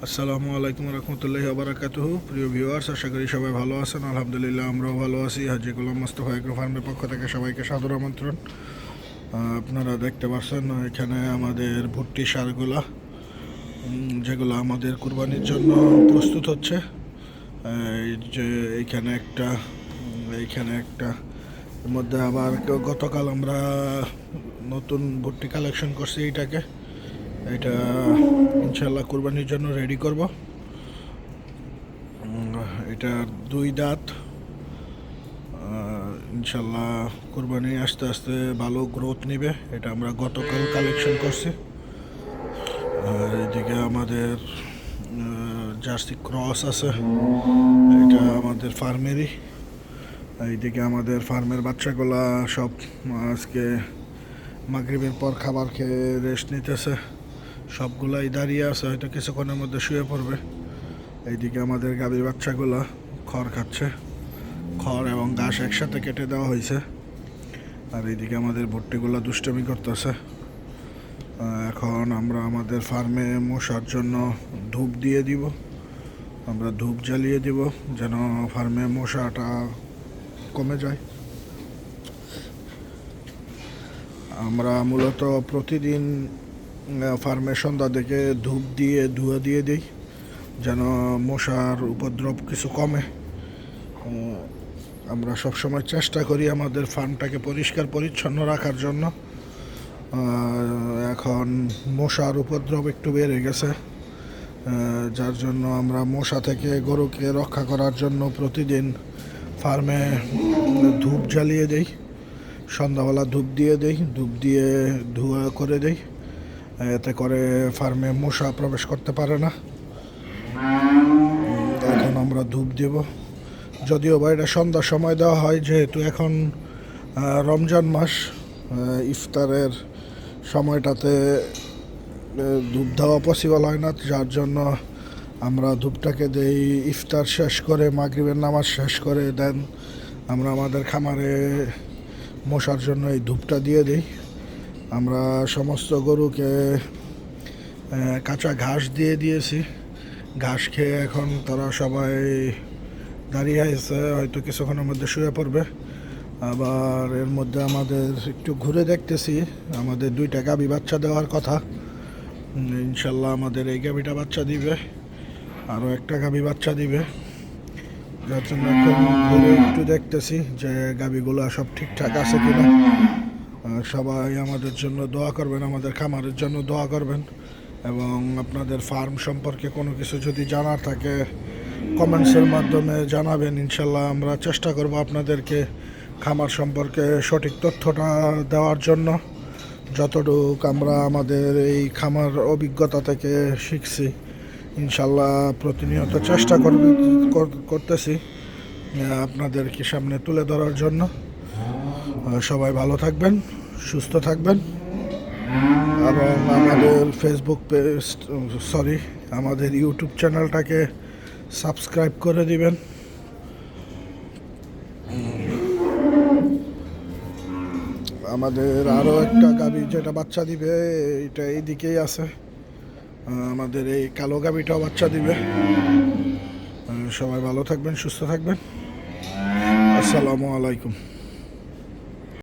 আসসালামু আলাইকুম রহমতুল্লাহি বারাকাতুহু। প্রিয় ভিউয়ার্স, আশা করি সবাই ভালো আছেন। আলহামদুলিল্লাহ আমরাও ভালো আছি। হাজী গোলাম মোস্তফা এগ্রো ফার্মের পক্ষ থেকে সবাইকে সাদর আমন্ত্রণ। আপনারা দেখতে পাচ্ছেন এখানে আমাদের ভুট্টি সারগুলা, যেগুলো আমাদের কুরবানির জন্য প্রস্তুত হচ্ছে। এই যে এইখানে একটা এর মধ্যে আবার গতকাল আমরা নতুন ভুট্টি কালেকশন করছি। এটা ইনশাল্লাহ কুরবানির জন্য রেডি করব। এটা 2 দাঁত, ইনশাল্লাহ কুরবানি আস্তে আস্তে ভালো গ্রোথ নেবে। এটা আমরা গতকাল কালেকশন করছি। আর এদিকে আমাদের জার্সি ক্রস আছে, এটা আমাদের ফার্মেরই। এইদিকে আমাদের ফার্মের বাচ্চাগুলা সব আজকে মাগরিবের পর খাবার খেয়ে রেস্ট নিতেছে। সবগুলাই দাঁড়িয়ে আছে, হয়তো কিছুক্ষণের মধ্যে শুয়ে পড়বে। এইদিকে আমাদের গাভীর বাচ্চাগুলা খড় খাচ্ছে। খড় এবং ঘাস একসাথে কেটে দেওয়া হয়েছে। আর এইদিকে আমাদের ভুট্টিগুলা দুষ্টমি করতেছে। এখন আমরা আমাদের ফার্মে মশার জন্য ধূপ দিয়ে দিব। আমরা ধূপ জ্বালিয়ে দিব যেন ফার্মে মশাটা কমে যায়। আমরা মূলত প্রতিদিন ফার্মের সন্ধ্যা থেকে ধূপ দিয়ে ধুয়া দিয়ে দিই যেন মশার উপদ্রব কিছু কমে। আমরা সবসময় চেষ্টা করি আমাদের ফার্মটাকে পরিষ্কার পরিচ্ছন্ন রাখার জন্য। এখন মশার উপদ্রব একটু বেড়ে গেছে, যার জন্য আমরা মশা থেকে গরুকে রক্ষা করার জন্য প্রতিদিন ফার্মে ধূপ জ্বালিয়ে দিই। সন্ধ্যাবেলা ধূপ দিয়ে ধোয়া করে দেই, এতে করে ফার্মে মশা প্রবেশ করতে পারে না। এখন আমরা ধূপ দেব, যদিও বা এটা সন্ধ্যার সময় দেওয়া হয়, যেহেতু এখন রমজান মাস, ইফতারের সময়টাতে ধূপ দেওয়া পসিবল হয় না, যার জন্য আমরা ধূপটাকে দেই ইফতার শেষ করে, মাগরিবের নামাজ শেষ করে। দেন আমরা আমাদের খামারে মশার জন্য এই ধূপটা দিয়ে দিই। আমরা সমস্ত গরুকে কাঁচা ঘাস দিয়ে দিয়েছি। ঘাস খেয়ে এখন তারা সবাই দাঁড়িয়ে আছে, হয়তো কিছুক্ষণের মধ্যে শুয়ে পড়বে। আবার এর মধ্যে আমাদের একটু ঘুরে দেখতেছি, আমাদের 2টা গাভী বাচ্চা দেওয়ার কথা। ইনশাল্লাহ আমাদের এই গাভীটা বাচ্চা দিবে, আরও একটা গাভী বাচ্চা দিবে। যার জন্য এখন ঘুরে একটু দেখতেছি যে গাভীগুলো সব ঠিকঠাক আছে কিনা। সবাই আমাদের জন্য দোয়া করবেন, আমাদের খামারের জন্য দোয়া করবেন, এবং আপনাদের ফার্ম সম্পর্কে কোনো কিছু যদি জানার থাকে কমেন্টসের মাধ্যমে জানাবেন। ইনশাল্লাহ আমরা চেষ্টা করব আপনাদেরকে খামার সম্পর্কে সঠিক তথ্যটা দেওয়ার জন্য। যতটুকু আমরা আমাদের এই খামার অভিজ্ঞতা থেকে শিখছি, ইনশাল্লাহ প্রতিনিয়ত চেষ্টা করতেছি আপনাদেরকে সামনে তুলে ধরার জন্য। সবাই ভালো থাকবেন, সুস্থ থাকবেন, এবং আমাদের আমাদের ইউটিউব চ্যানেলটাকে সাবস্ক্রাইব করে দিবেন। আমাদের আরও একটা গাভী যেটা বাচ্চা দিবে, এটা এইদিকেই আছে। আমাদের এই কালো গাভীটাও বাচ্চা দিবে। সবাই ভালো থাকবেন, সুস্থ থাকবেন। আসসালামু আলাইকুম।